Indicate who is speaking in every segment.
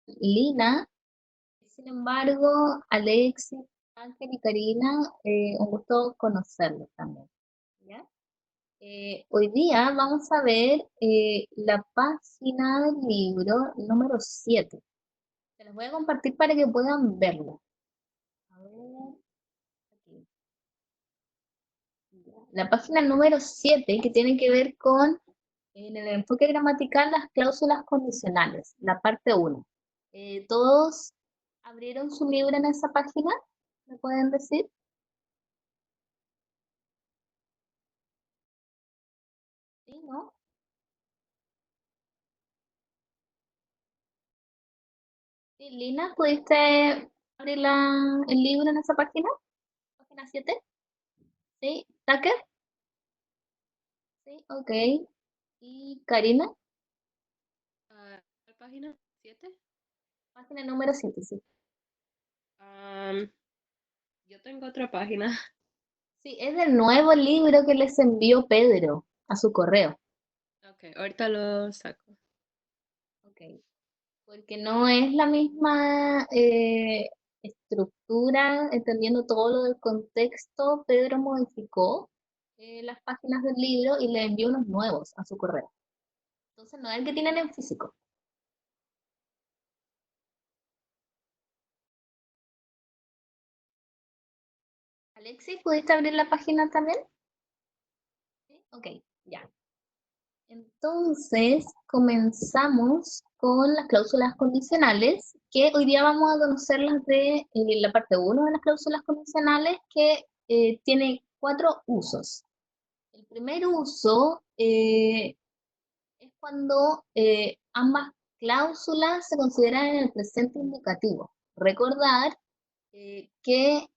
Speaker 1: Lina. Sin embargo, Alexis, Ángel y Karina, un gusto conocerlos también. ¿Ya? Hoy día vamos a ver la página del libro número 7. Se los voy a compartir para que puedan verlo. A ver, aquí. La página número 7 que tiene que ver con, en el enfoque gramatical, las cláusulas condicionales, la parte uno. ¿Todos abrieron su libro en esa página? ¿Me pueden decir? Sí, ¿no? Sí, Lina, ¿pudiste abrir el libro en esa página? ¿Página 7? Sí. ¿Tucker? Sí, ok. ¿Y Karina?
Speaker 2: ¿Cuál página? ¿7?
Speaker 1: Página número 7, sí.
Speaker 2: Am, yo tengo otra página.
Speaker 1: Sí, es del nuevo libro que les envió Pedro a su correo.
Speaker 2: Ok, ahorita lo saco.
Speaker 1: Ok. Porque no es la misma estructura, entendiendo todo lo del contexto, Pedro modificó las páginas del libro y le envió unos nuevos a su correo. Entonces no es el que tienen en físico. Alexis, ¿pudiste abrir la página también? Sí. Ok, ya. Entonces, comenzamos con las cláusulas condicionales, que hoy día vamos a conocerlas de la parte uno de las cláusulas condicionales, que tiene 4 usos. El primer uso es cuando ambas cláusulas se consideran en el presente indicativo. Recordar que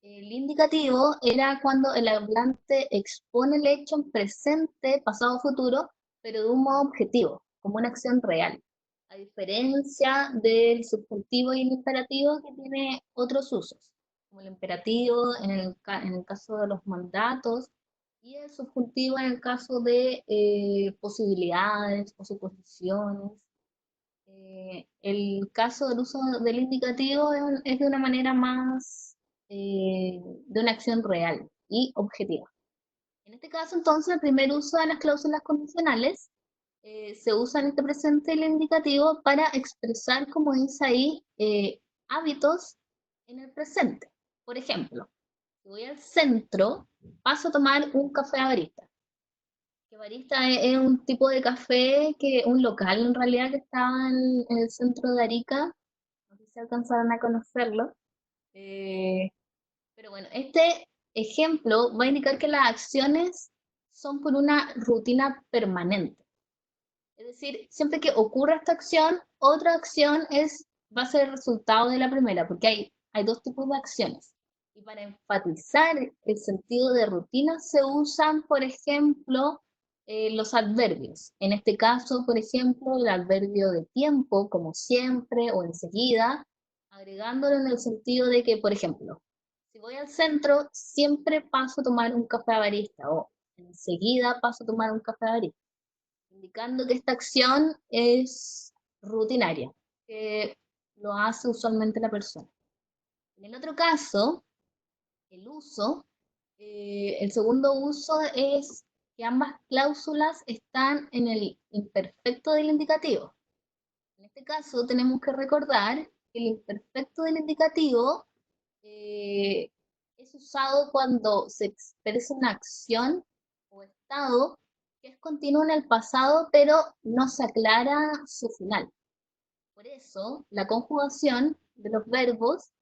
Speaker 1: el indicativo era cuando el hablante expone el hecho en presente, pasado o futuro, pero de un modo objetivo, como una acción real. A diferencia del subjuntivo y el imperativo, que tiene otros usos, como el imperativo en el caso de los mandatos y el subjuntivo en el caso de posibilidades o suposiciones. El caso del uso del indicativo es de una manera más de una acción real y objetiva. En este caso, entonces, el primer uso de las cláusulas condicionales se usa en este presente el indicativo para expresar, como dice ahí, hábitos en el presente. Por ejemplo, si voy al centro, paso a tomar un café a barista. Que barista es un tipo de café, un local en realidad que estaba en el centro de Arica. No sé si alcanzaron a conocerlo. Eh, pero bueno, este ejemplo va a indicar que las acciones son por una rutina permanente. Es decir, siempre que ocurra esta acción, otra acción va a ser el resultado de la primera, porque hay 2 tipos de acciones. Y para enfatizar el sentido de rutina se usan, por ejemplo, los adverbios. En este caso, por ejemplo, el adverbio de tiempo, como siempre o enseguida, agregándolo en el sentido de que, por ejemplo, si voy al centro, siempre paso a tomar un café a barista o enseguida paso a tomar un café a barista, indicando que esta acción es rutinaria, que lo hace usualmente la persona. En el otro caso, el segundo uso es que ambas cláusulas están en el imperfecto del indicativo. En este caso, tenemos que recordar que el imperfecto del indicativo eh, es usado cuando se expresa una acción o estado que es continuo en el pasado, pero no se aclara su final. Por eso, la conjugación de los verbos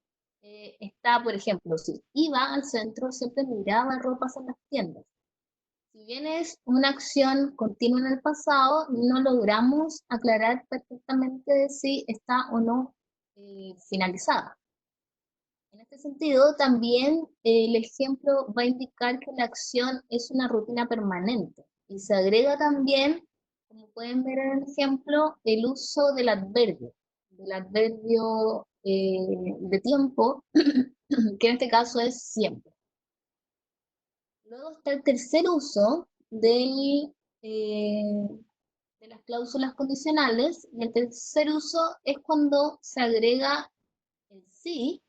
Speaker 1: está, por ejemplo, si iba al centro, siempre miraba ropas en las tiendas. Si bien es una acción continua en el pasado, no logramos aclarar perfectamente de si está o no finalizada. En este sentido, también el ejemplo va a indicar que la acción es una rutina permanente y se agrega también, como pueden ver en el ejemplo, el uso del adverbio de tiempo, que en este caso es siempre. Luego está el tercer uso eh, de las cláusulas condicionales. Y el tercer uso es cuando se agrega el sí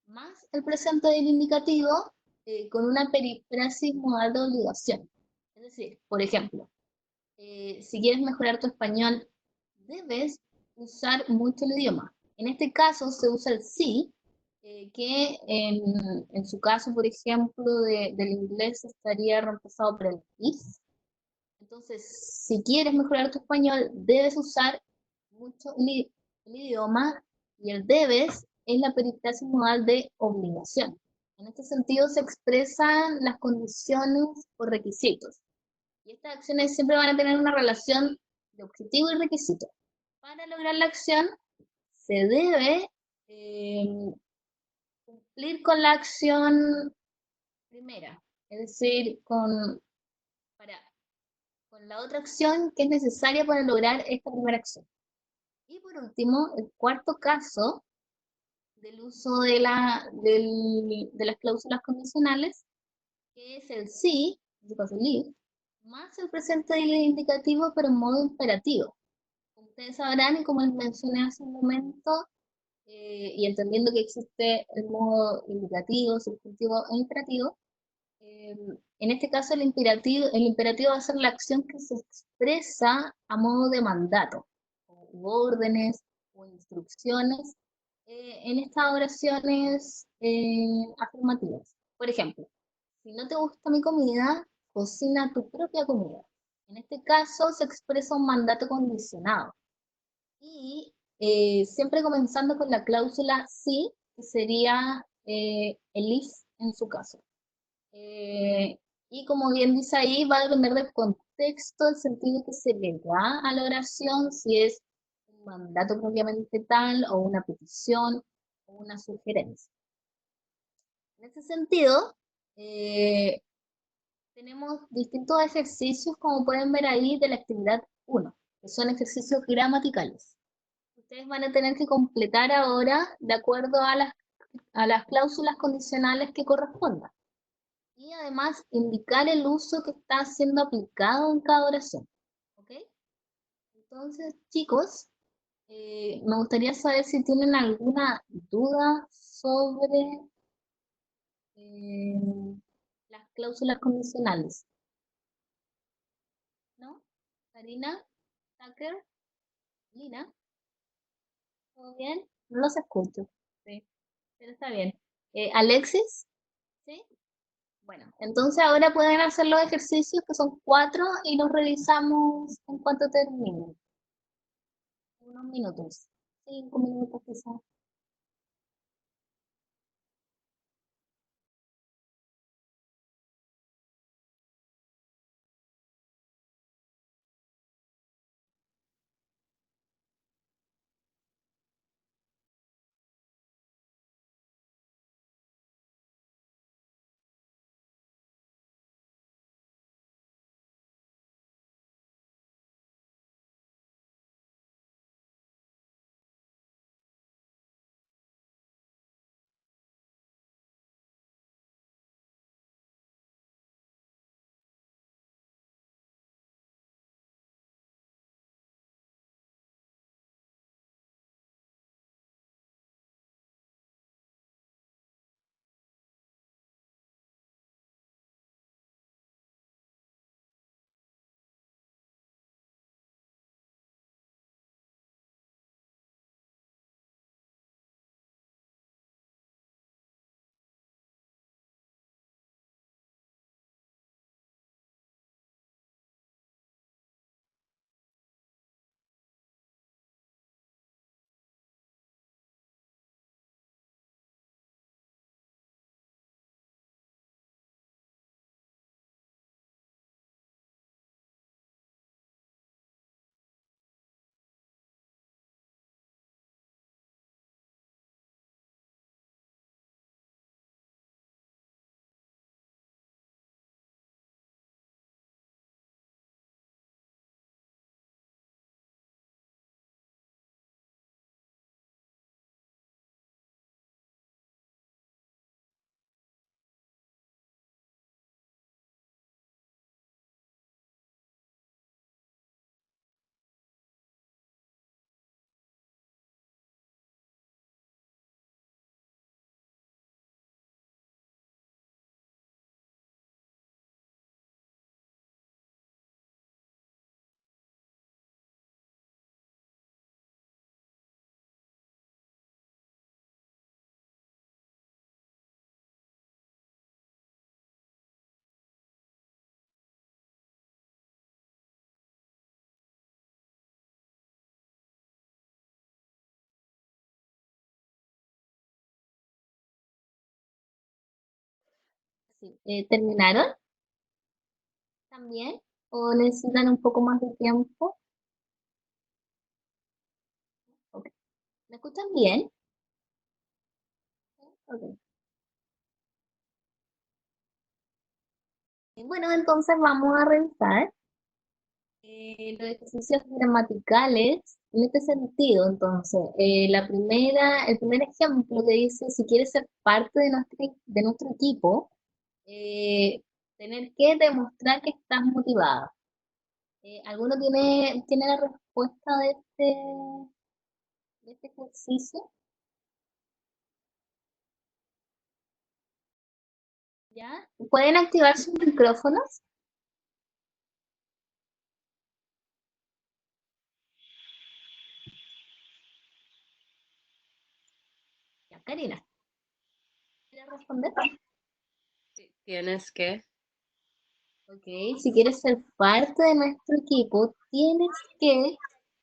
Speaker 1: más el presente del indicativo con una perífrasis modal de obligación. Es decir, por ejemplo, si quieres mejorar tu español, debes usar mucho el idioma. En este caso se usa el sí, que en su caso, por ejemplo, del inglés estaría reemplazado por el is. Entonces, si quieres mejorar tu español, debes usar mucho el idioma, y el debes es la perífrasis modal de obligación. En este sentido se expresan las condiciones por requisitos. Y estas acciones siempre van a tener una relación de objetivo y requisito. Para lograr la acción, se debe cumplir con la acción primera, es decir, con la otra acción que es necesaria para lograr esta primera acción. Y por último, el cuarto caso del uso de las cláusulas condicionales, que es el sí, en este caso el if, más el presente del indicativo, pero en modo imperativo. Como ustedes sabrán, y como les mencioné hace un momento, y entendiendo que existe el modo indicativo, subjuntivo e imperativo, en este caso el imperativo va a ser la acción que se expresa a modo de mandato, u órdenes o instrucciones en estas oraciones afirmativas. Por ejemplo, si no te gusta mi comida, cocina tu propia comida. En este caso se expresa un mandato condicionado. Y siempre comenzando con la cláusula sí, que sería el if en su caso. Y como bien dice ahí, va a depender del contexto, el sentido que se le da a la oración, si es un mandato propiamente tal, o una petición, o una sugerencia. En ese sentido, eh, tenemos distintos ejercicios, como pueden ver ahí, de la actividad 1, que son ejercicios gramaticales. Ustedes van a tener que completar ahora de acuerdo a las cláusulas condicionales que correspondan. Y además indicar el uso que está siendo aplicado en cada oración. ¿Ok? Entonces, chicos, me gustaría saber si tienen alguna duda sobre eh, las cláusulas condicionales. ¿No? Karina, Tucker, Lina, ¿todo bien? No los escucho. Sí, pero está bien. Alexis, ¿sí? Bueno, entonces ahora pueden hacer los ejercicios, que son 4, y los revisamos en cuanto terminen. Unos minutos. 5 minutos quizás. Sí. ¿Terminaron también? ¿O necesitan un poco más de tiempo? Ok. ¿Me escuchan bien? Ok. Bueno, entonces vamos a revisar los ejercicios gramaticales en este sentido. Entonces, el primer ejemplo que dice, si quieres ser parte de nuestro equipo, eh, tener que demostrar que estás motivada. ¿Alguno tiene la respuesta de este ejercicio? ¿Ya? ¿Pueden activar sus micrófonos? Ya, Karina, ¿quieres responder?
Speaker 2: Sí, tienes que.
Speaker 1: Ok, si quieres ser parte de nuestro equipo, tienes que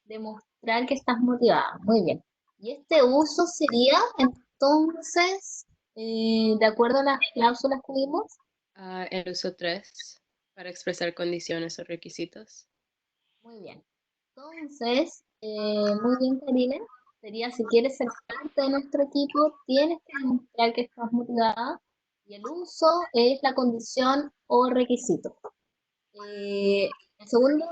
Speaker 1: demostrar que estás motivada. Muy bien. Y este uso sería, entonces, de acuerdo a las cláusulas que vimos.
Speaker 2: El uso 3 para expresar condiciones o requisitos.
Speaker 1: Muy bien. Entonces, muy bien, Karina. Sería, si quieres ser parte de nuestro equipo, tienes que demostrar que estás motivada. Y el uso es la condición o requisito. Eh, el segundo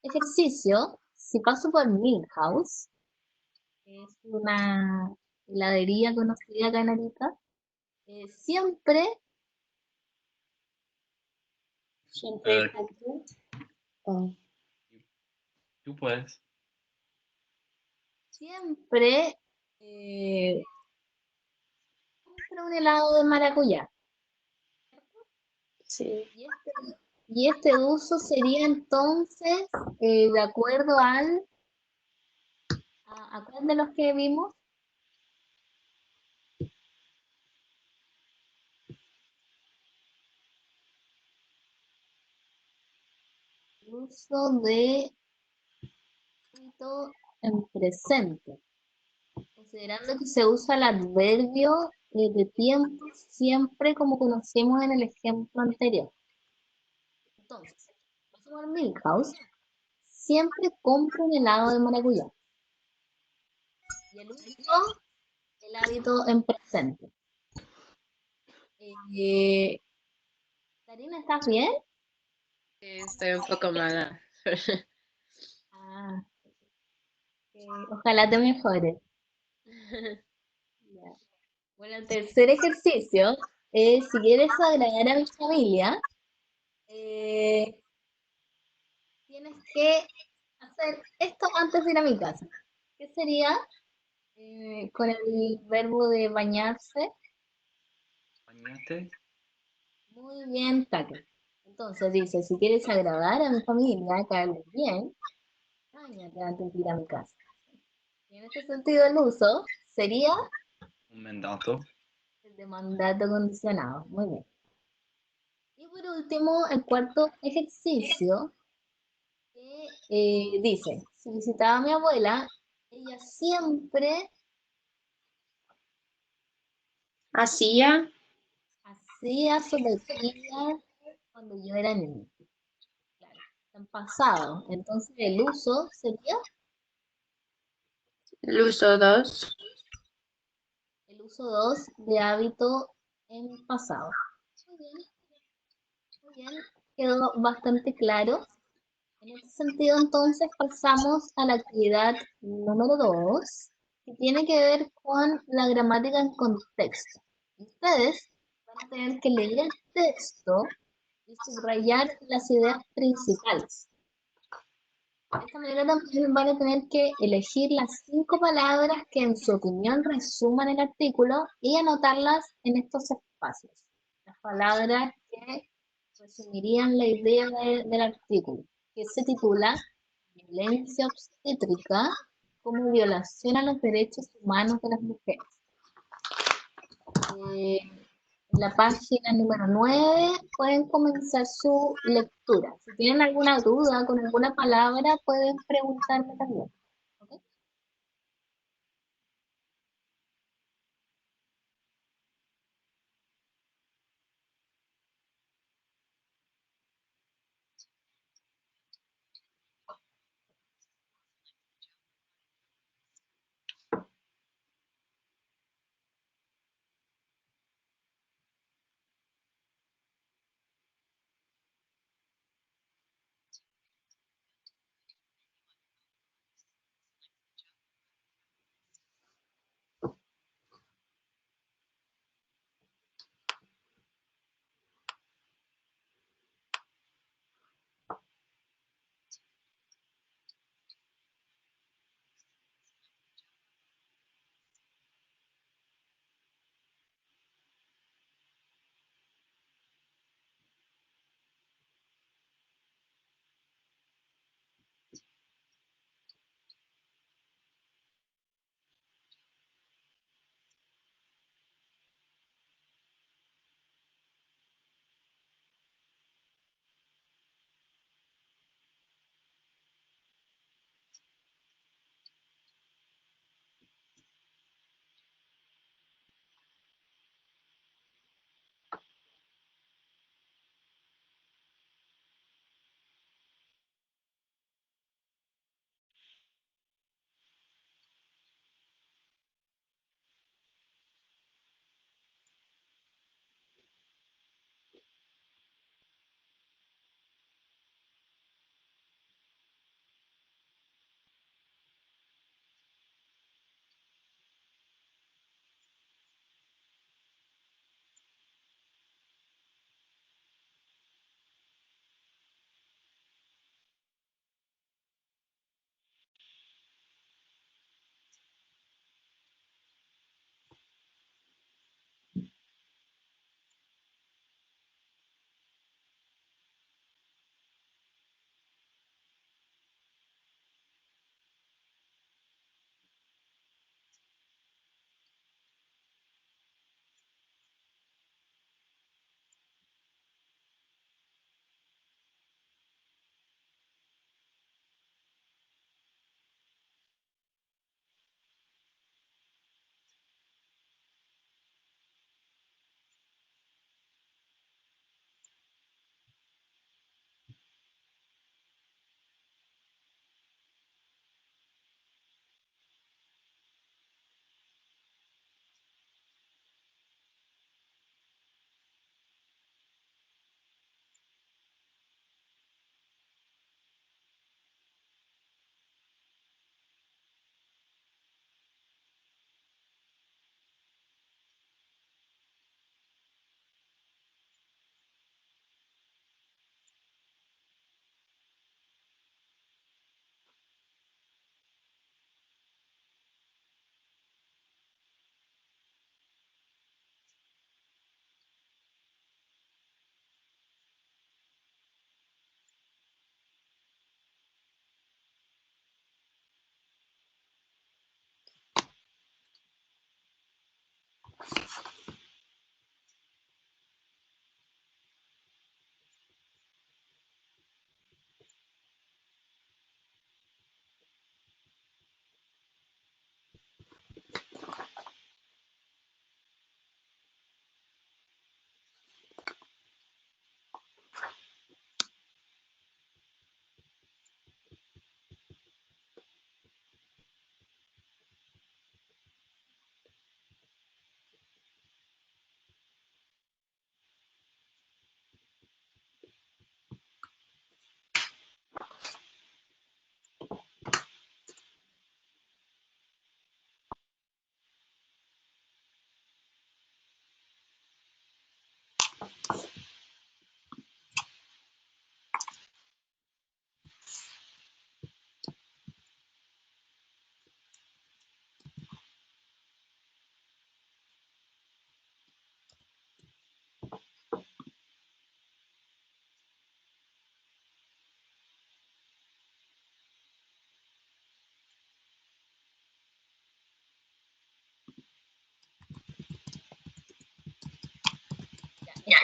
Speaker 1: ejercicio, si paso por Milhouse, que es una heladería conocida acá en Arica, siempre,
Speaker 3: A ver, tú puedes.
Speaker 1: siempre compra un helado de maracuyá.
Speaker 3: Sí.
Speaker 1: Y este uso sería entonces, de acuerdo ¿a cuál de los que vimos? El uso de hábito en presente. Considerando que se usa el adverbio de tiempo siempre como conocimos en el ejemplo anterior. Entonces, por Milhouse siempre compra un helado de maracuyá. Y el uso, el hábito en presente. Eh, Karina, ¿estás bien?
Speaker 2: Sí, estoy un poco mala.
Speaker 1: Ah, ojalá te mejores. Ya. Bueno, el tercer ejercicio es, si quieres agradar a mi familia, eh, tienes que hacer esto antes de ir a mi casa. ¿Qué sería con el verbo de bañarse?
Speaker 3: Bañate.
Speaker 1: Muy bien, Taque. Entonces dice, si quieres agradar a mi familia, caerles bien, bañate antes de ir a mi casa. Y en este sentido el uso sería
Speaker 3: Un mandato.
Speaker 1: el de mandato condicionado. Muy bien. Y por último, el cuarto ejercicio que dice, si visitaba a mi abuela, ella siempre
Speaker 4: Hacía,
Speaker 1: hacía sopaipillas cuando yo era niña. Claro, en pasado. Entonces el uso sería
Speaker 4: el uso 2,
Speaker 1: el uso 2 de hábito en pasado. Muy bien, muy bien. Quedó bastante claro. En ese sentido, entonces, pasamos a la actividad número 2, que tiene que ver con la gramática en contexto. Ustedes van a tener que leer el texto y subrayar las ideas principales. De esta manera también van a tener que elegir las 5 palabras que en su opinión resuman el artículo y anotarlas en estos espacios. Las palabras que resumirían la idea del artículo, que se titula Violencia obstétrica como violación a los derechos humanos de las mujeres. En la página número 9 pueden comenzar su lectura. Si tienen alguna duda con alguna palabra, pueden preguntarme también. ¿Ok?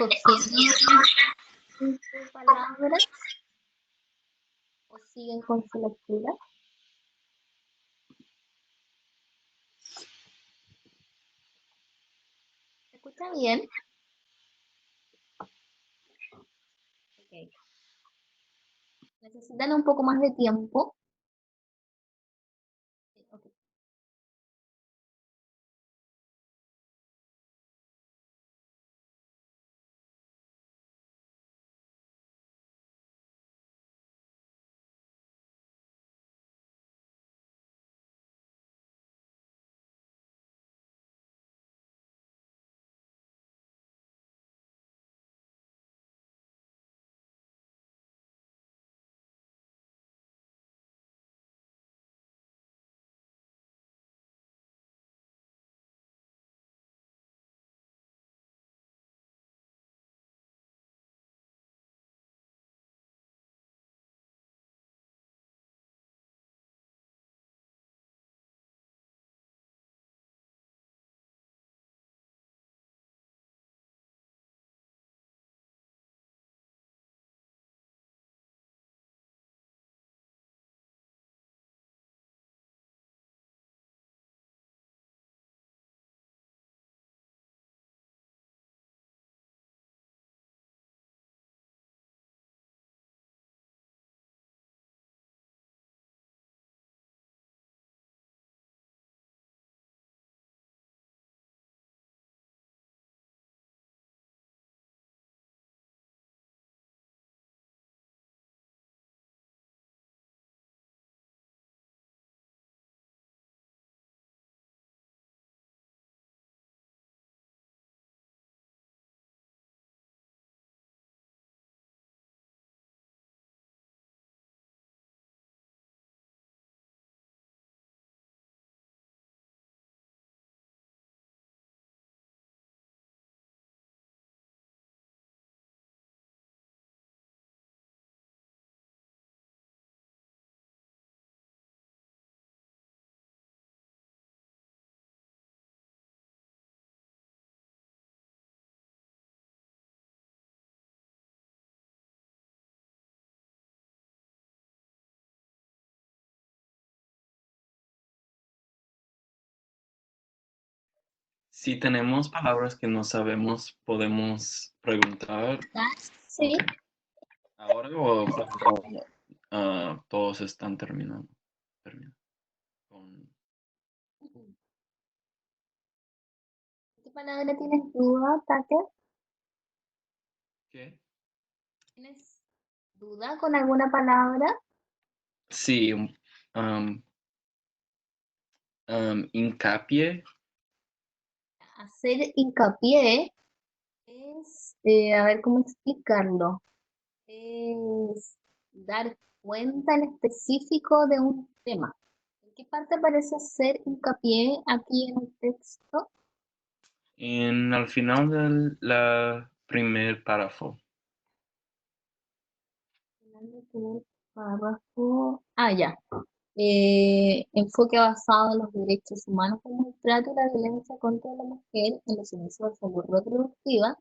Speaker 1: escogiendo cinco palabras o siguen con su lectura? ¿Se escucha bien? Ok. ¿Necesitan un poco más de tiempo? Sí, ok.
Speaker 3: Si tenemos palabras que no sabemos, podemos preguntar
Speaker 1: Sí.
Speaker 3: ahora o cuando todos están terminando. Con-
Speaker 1: ¿Qué palabra tienes duda, Tucker?
Speaker 3: ¿Qué?
Speaker 1: ¿Tienes duda con alguna palabra?
Speaker 3: Sí, hincapié.
Speaker 1: Hacer hincapié es, a ver cómo explicarlo, es dar cuenta en específico de un tema. ¿En qué parte aparece hacer hincapié aquí en el texto?
Speaker 3: Al final del primer párrafo.
Speaker 1: Final del primer párrafo. Ah, ya. Enfoque basado en los derechos humanos como el trato y la violencia contra la mujer en los inicios de salud reproductiva,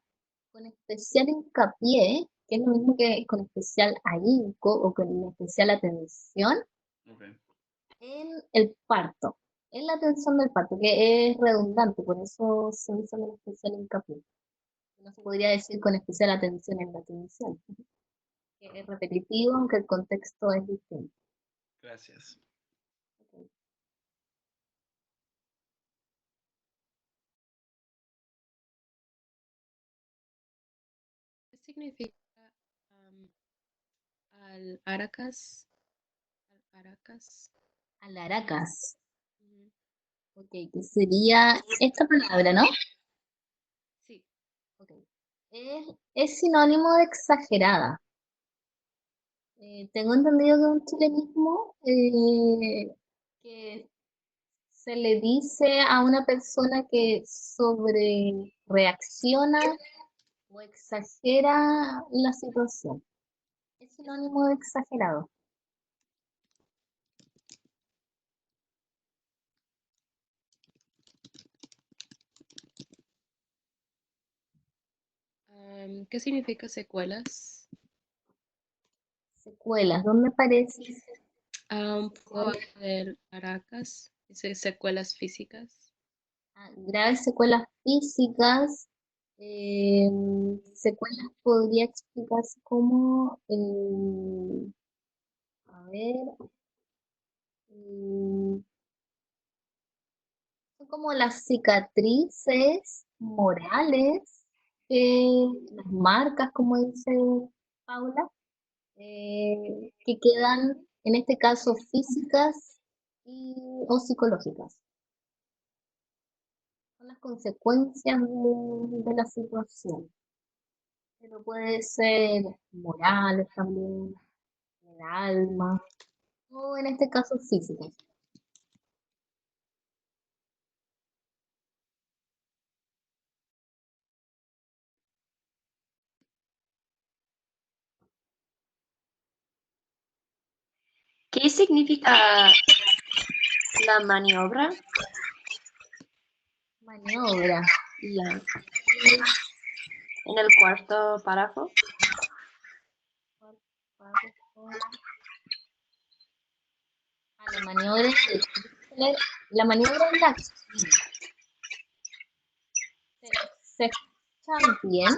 Speaker 1: con especial hincapié, que es lo mismo que con especial ahínco o con especial atención
Speaker 3: Okay.
Speaker 1: en el parto, en la atención del parto, que es redundante, por eso se usa con especial hincapié. No se podría decir con especial atención en la atención, que es repetitivo, aunque el contexto es distinto.
Speaker 3: Gracias.
Speaker 1: Ok.
Speaker 2: ¿Qué significa am, al Aracas? Al Aracas.
Speaker 1: Alaracas,
Speaker 2: Ujú.
Speaker 1: ok, que sería esta palabra, ¿no?
Speaker 2: Sí.
Speaker 1: Ok. Es sinónimo de exagerada. Tengo entendido que es un chilenismo que se le dice a una persona que sobre reacciona o exagera la situación. Es sinónimo de exagerado.
Speaker 2: ¿Qué significa secuelas?
Speaker 1: Secuelas, ¿dónde aparece?
Speaker 2: Un poco abajo del Caracas, dice secuelas físicas.
Speaker 1: Graves secuelas físicas. Secuelas podría explicarse como, a ver, son como las cicatrices morales, las marcas, como dice Paula, que quedan, en este caso, físicas o psicológicas. Son las consecuencias de la situación. Pero puede ser morales también, el alma, o en este caso físicas.
Speaker 4: ¿Qué significa la maniobra?
Speaker 1: Maniobra.
Speaker 4: Ya. En el cuarto párrafo.
Speaker 1: La maniobra de Chrysler, la maniobra es la acción. ¿Se escucha bien?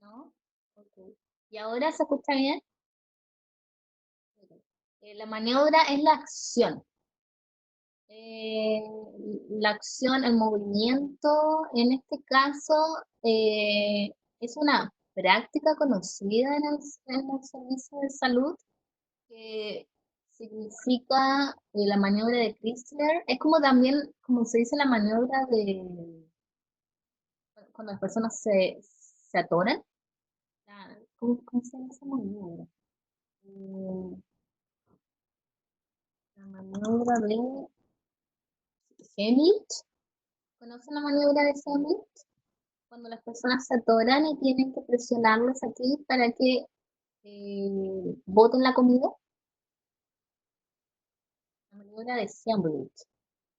Speaker 1: ¿No? Ok. ¿Y ahora se escucha bien? Ok. La maniobra es la acción. La acción, el movimiento, en este caso, es una práctica conocida en el servicio de salud que significa la maniobra de Chrysler. Es como también, como se dice, la maniobra de cuando las personas se atoran. ¿Cómo se llama esa maniobra? La maniobra de Heimlich. ¿Conocen la maniobra de Heimlich? Cuando las personas se atoran y tienen que presionarles aquí para que boten la comida. La maniobra de Heimlich.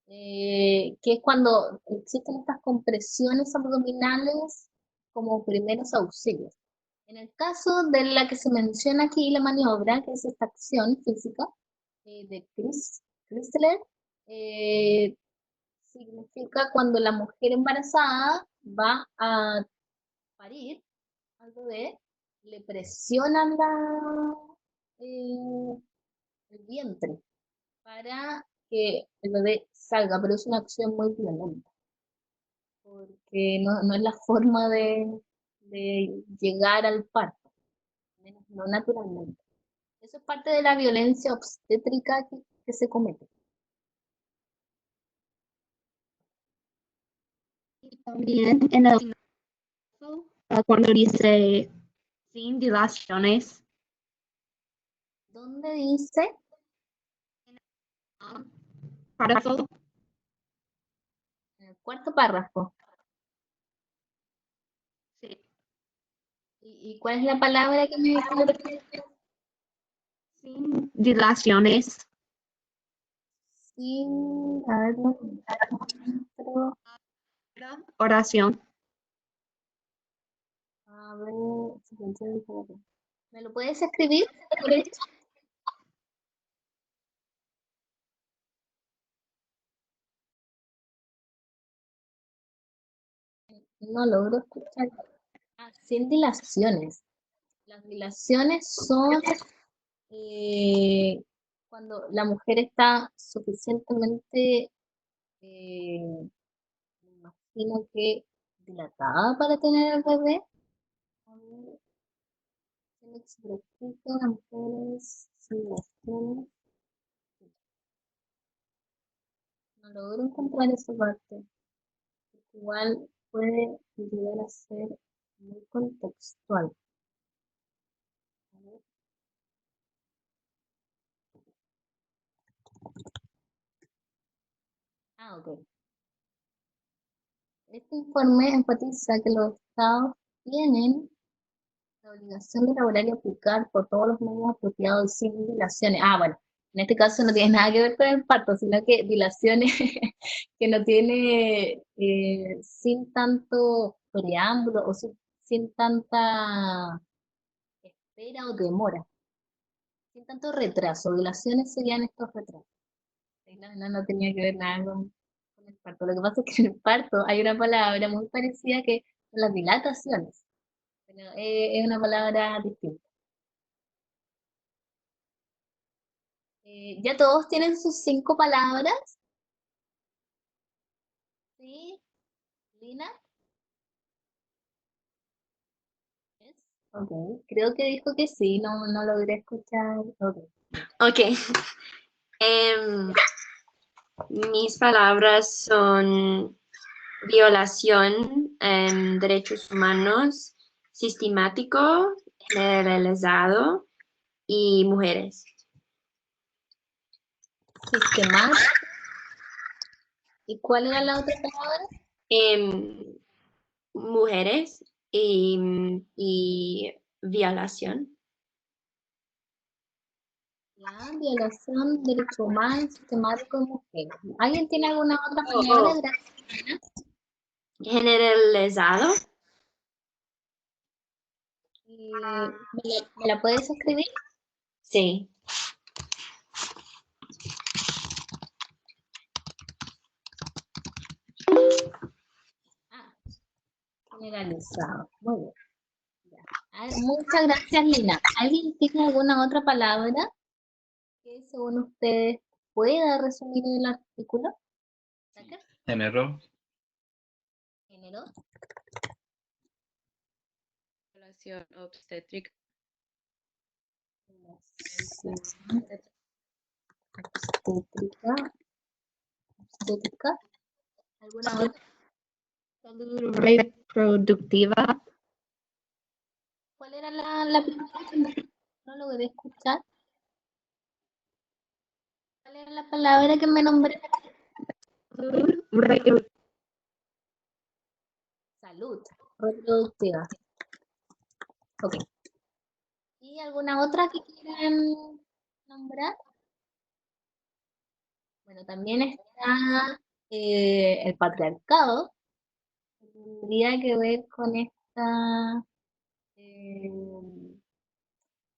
Speaker 1: Que es cuando existen estas compresiones abdominales como primeros auxilios. En el caso de la que se menciona aquí, la maniobra, que es esta acción física de Chrysler, significa cuando la mujer embarazada va a parir al bebé, le presionan el vientre para que el bebé salga, pero es una acción muy violenta, porque no es la forma de llegar al parto, menos no naturalmente. Eso es parte de la violencia obstétrica que se comete.
Speaker 5: También en el cuando dice sin dilaciones,
Speaker 1: ¿Dónde dice?
Speaker 5: párrafo,
Speaker 1: En el cuarto párrafo.
Speaker 5: sí,
Speaker 1: ¿Y cuál es la palabra que me dice?
Speaker 5: sin dilaciones,
Speaker 1: Sin, a ver, no encuentro.
Speaker 5: oración.
Speaker 1: A ver, ¿me lo puedes escribir? No logro escuchar. Sin dilaciones. Las dilaciones son cuando la mujer está suficientemente, me imagino que dilatada para tener el bebé. A ver, las mujeres sin dilaciones. No logro encontrar esa parte. Igual puede llegar a ser muy contextual. A ver. Ok. Este informe enfatiza que los estados tienen la obligación de elaborar y aplicar por todos los medios apropiados sin dilaciones. Bueno, en este caso no tiene nada que ver con el parto, sino que dilaciones que no tiene sin tanto preámbulo o sin sin tanta espera o demora, sin tanto retraso. Dilaciones serían estos retrasos. No tenía que ver nada con el parto. Lo que pasa es que en el parto hay una palabra muy parecida que son las dilataciones, pero es una palabra distinta. ¿Ya todos tienen sus 5 palabras? ¿Sí? ¿Lina? ¿Yes? Ok, creo que dijo que sí, no logré escuchar. Ok.
Speaker 4: Ok. Em, mis palabras son violación, derechos humanos, sistemático, generalizado y mujeres.
Speaker 1: Sistemático. ¿Y cuál era la otra palabra?
Speaker 4: Mujeres y violación.
Speaker 1: Ya, violación, derecho humano, sistemático y mujeres. ¿Alguien tiene alguna otra palabra? Gracias.
Speaker 4: Generalizado.
Speaker 1: ¿Me la puedes escribir?
Speaker 4: Sí.
Speaker 1: Ah, generalizado. Muy bien. Ya. Muchas gracias, Lina. ¿Alguien tiene alguna otra palabra que según ustedes pueda resumir el artículo? ¿Tucker?
Speaker 3: Género,
Speaker 1: Género,
Speaker 2: Violación obstétrica.
Speaker 1: obstétrica. ¿Alguna otra?
Speaker 5: Salud reproductiva.
Speaker 1: ¿Cuál era la primera que no logré escuchar? ¿Cuál era la palabra que me nombré?
Speaker 5: Salud reproductiva.
Speaker 1: Salud reproductiva. Ok. ¿Y alguna otra que quieran nombrar? Bueno, también está el patriarcado, que tendría que ver con esta eh,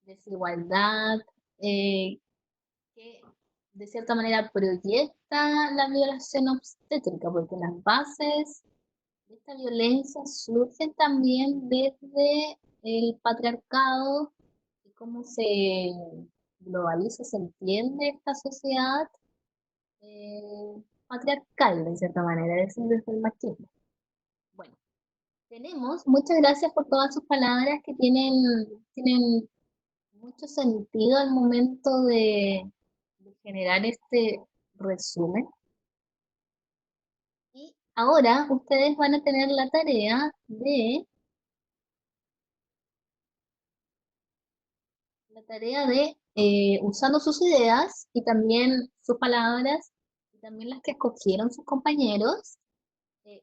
Speaker 1: desigualdad que de cierta manera proyecta la violación obstétrica, porque las bases de esta violencia surgen también desde el patriarcado y cómo se globaliza, se entiende esta sociedad patriarcal, de cierta manera, es desde el machismo. Bueno, muchas gracias por todas sus palabras que tienen mucho sentido al momento de generar este resumen. Y ahora ustedes van a tener la tarea de usando sus ideas y también sus palabras, y también las que escogieron sus compañeros,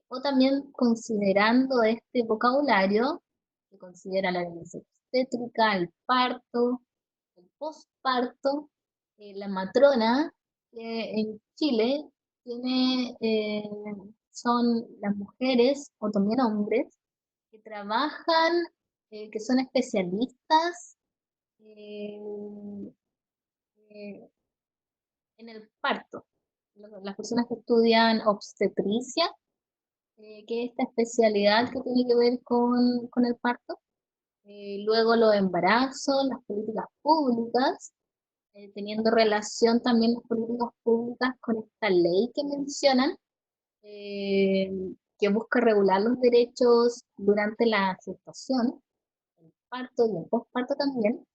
Speaker 1: o también considerando este vocabulario, que considera la violencia obstétrica, el parto, el posparto, la matrona, que en Chile son las mujeres o también hombres que trabajan, que son especialistas eh, eh, en el parto. Las personas que estudian obstetricia, que es esta especialidad que tiene que ver con el parto. Luego los embarazos, las políticas públicas, teniendo relación también las políticas públicas con esta ley que mencionan, eh, que busca regular los derechos durante la gestación, el parto y el posparto también,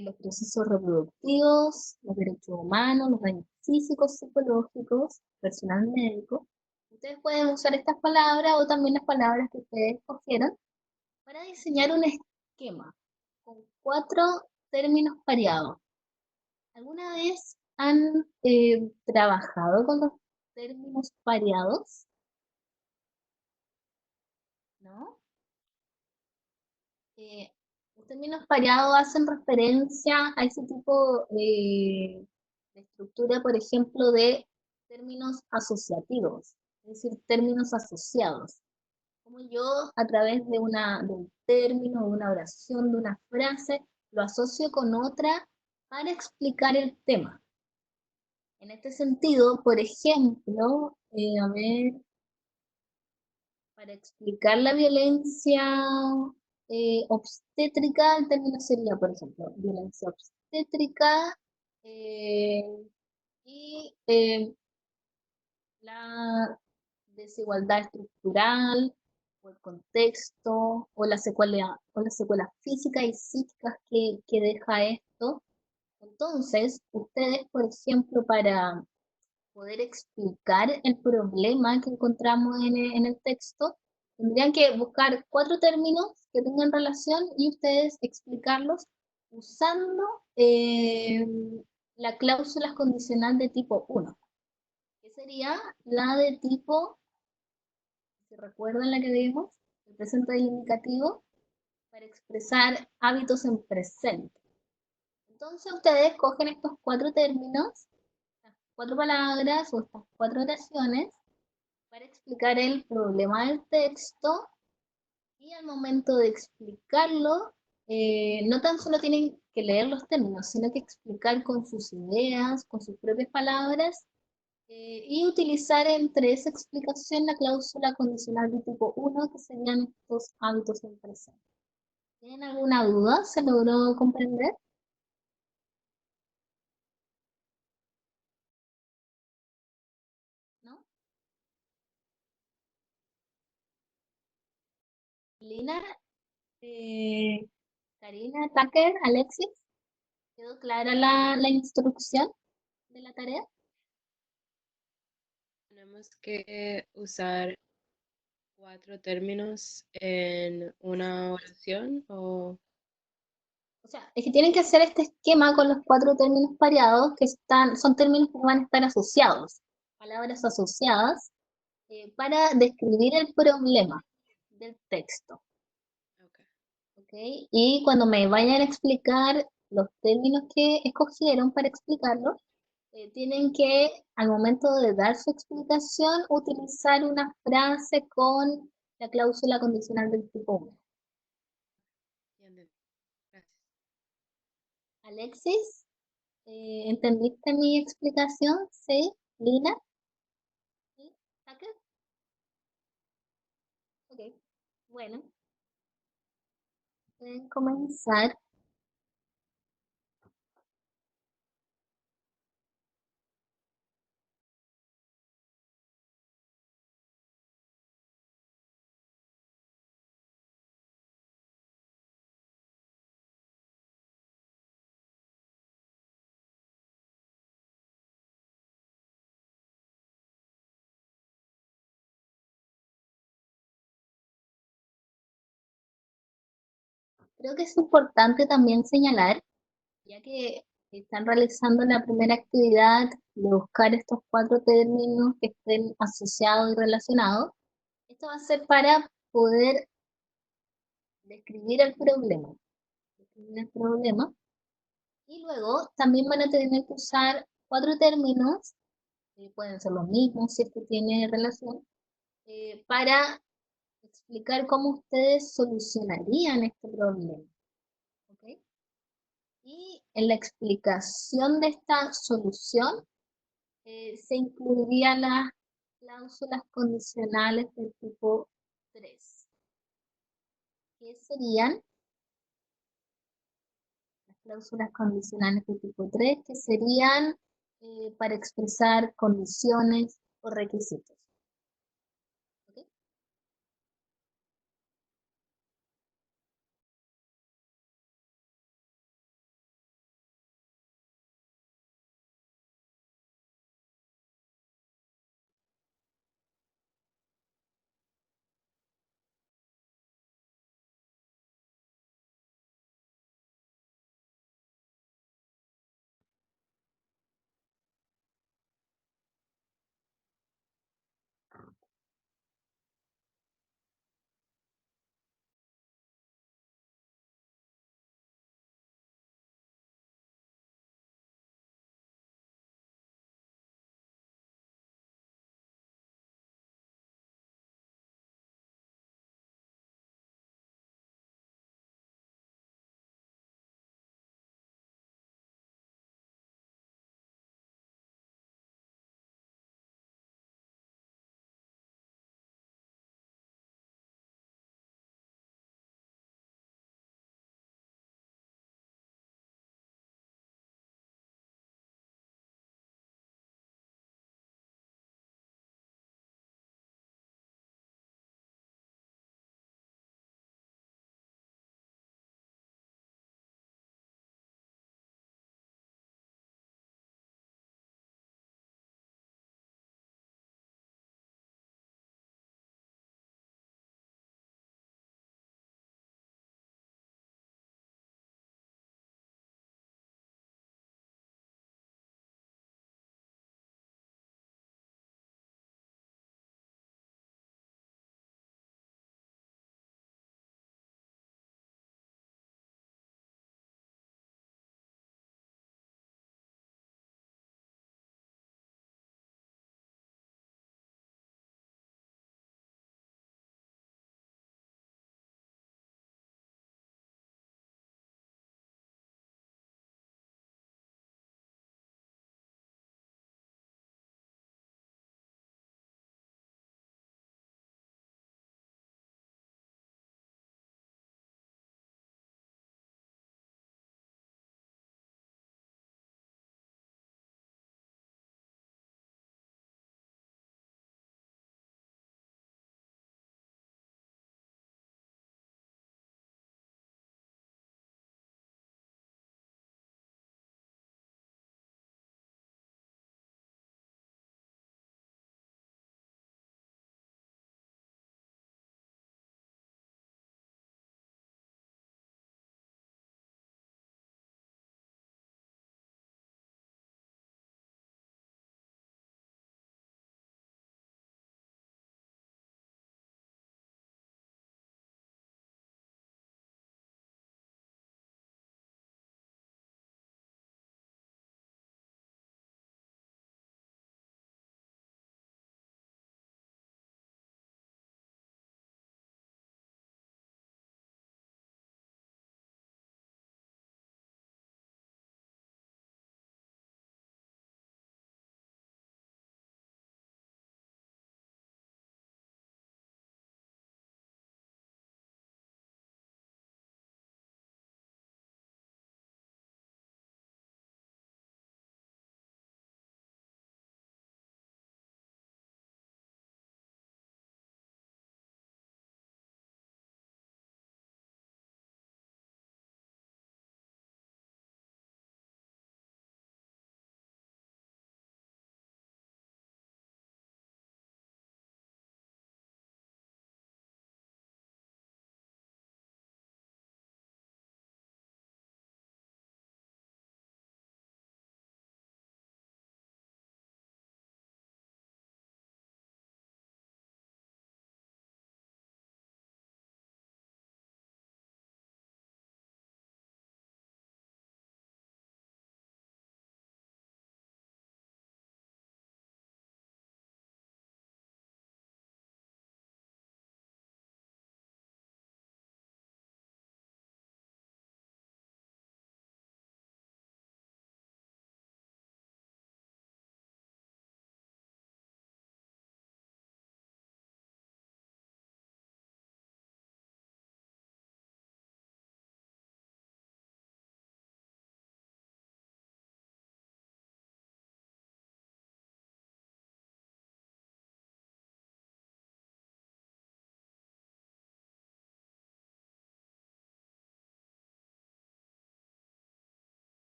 Speaker 1: los procesos reproductivos, los derechos humanos, los daños físicos, psicológicos, personal médico. Ustedes pueden usar estas palabras o también las palabras que ustedes escogieron para diseñar un esquema con 4 términos pareados. ¿Alguna vez han trabajado con los términos pareados? ¿No? Los términos pareados hacen referencia a ese tipo de estructura, por ejemplo, de términos asociativos, es decir, términos asociados. Cómo yo a través de un término, de una oración, de una frase, lo asocio con otra para explicar el tema. En este sentido, por ejemplo, a ver, para explicar la violencia obstétrica, el término sería, por ejemplo, violencia obstétrica eh, y la desigualdad estructural, o el contexto, o las secuelas físicas y psíquicas que deja esto. Entonces, ustedes, por ejemplo, para poder explicar el problema que encontramos en el texto, tendrían que buscar 4 términos que tengan relación y ustedes explicarlos usando eh, la cláusula condicional de tipo 1, que sería la de tipo, si recuerdan la que vimos, el presente del indicativo, para expresar hábitos en presente. Entonces ustedes cogen estos 4 términos, estas 4 palabras o estas 4 oraciones para explicar el problema del texto y al momento de explicarlo, no tan solo tienen que leer los términos, sino que explicar con sus ideas, con sus propias palabras y utilizar entre esa explicación la cláusula condicional de tipo 1, que serían estos hábitos en presente. ¿Tienen alguna duda? ¿Se logró comprender? ¿No? Lina, eh, Karina, Tucker, Alexis, ¿quedó clara la instrucción de la tarea?
Speaker 2: Tenemos que usar 4 términos en una oración o...
Speaker 1: O sea, es que tienen que hacer este esquema con los 4 términos pareados son términos que van a estar asociados, palabras asociadas, para describir el problema del texto.
Speaker 2: Ok.
Speaker 1: ¿Ok? Y cuando me vayan a explicar los términos que escogieron para explicarlo, tienen que, al momento de dar su explicación, utilizar una frase con la cláusula condicional del tipo 1.
Speaker 2: Ya entendí. Gracias.
Speaker 1: Alexis, ¿entendiste mi explicación? ¿Sí? ¿Lina? ¿Sí? ¿Tucker? Ok. Bueno, pueden comenzar. Creo que es importante también señalar, ya que están realizando la primera actividad de buscar estos 4 términos que estén asociados y relacionados, esto va a ser para poder describir el problema. Describir el problema. Y luego también van a tener que usar 4 términos, pueden ser los mismos si es que tiene relación, para explicar cómo ustedes solucionarían este problema. ¿Ok? Y en la explicación de esta solución se incluirían las cláusulas condicionales del tipo 3, que serían las cláusulas condicionales del tipo 3, que serían para expresar condiciones o requisitos. ¿Ok?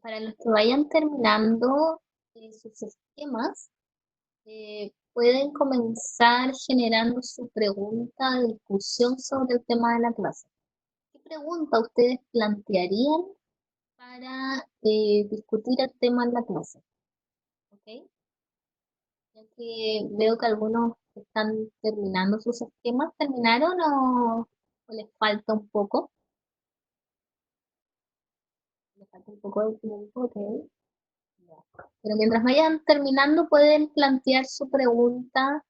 Speaker 1: Para los que vayan terminando sus esquemas, pueden comenzar generando su pregunta de discusión sobre el tema de la clase. ¿Qué pregunta ustedes plantearían para discutir el tema en la clase? ¿Ok? Ya que veo que algunos están terminando sus esquemas, ¿terminaron o les falta un poco? Les falta un poco de tiempo, ok. Ya. Pero mientras vayan terminando, pueden plantear su pregunta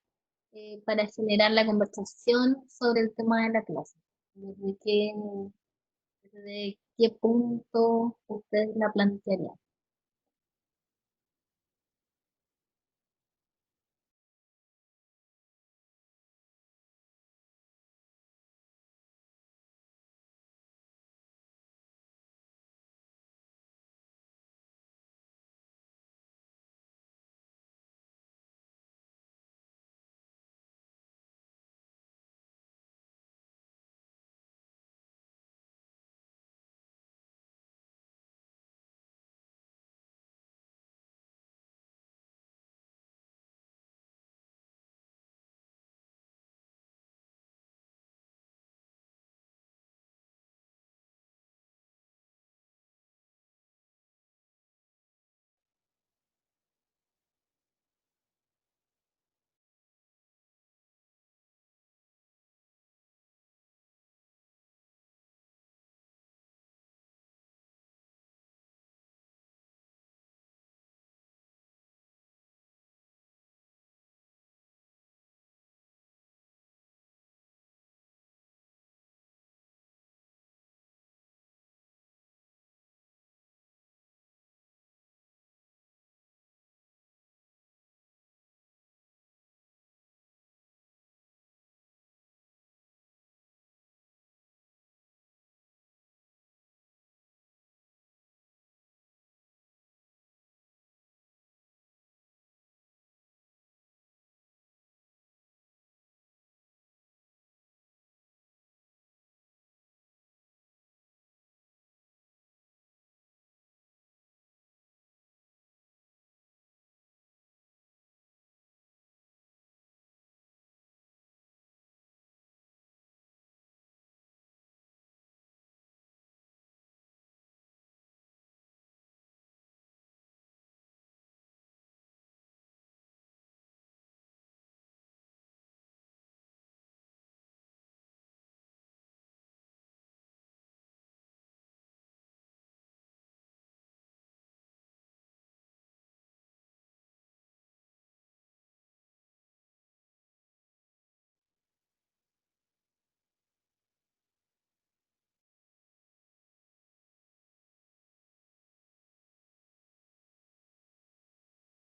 Speaker 1: para generar la conversación sobre el tema de la clase. Desde qué punto ustedes la plantearían?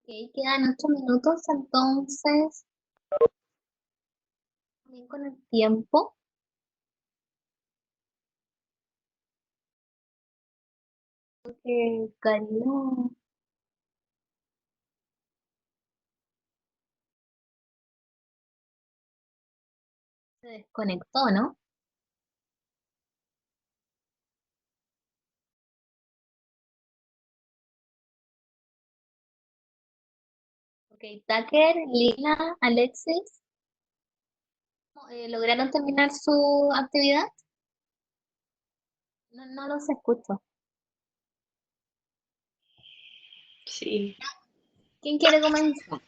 Speaker 1: Ok, quedan 8 minutos, entonces, bien con el tiempo. Karina se desconectó, ¿no? Ok, Tucker, Lina, Alexis, ¿lograron terminar su actividad? No, no los escucho.
Speaker 4: Sí.
Speaker 1: ¿Quién quiere comenzar?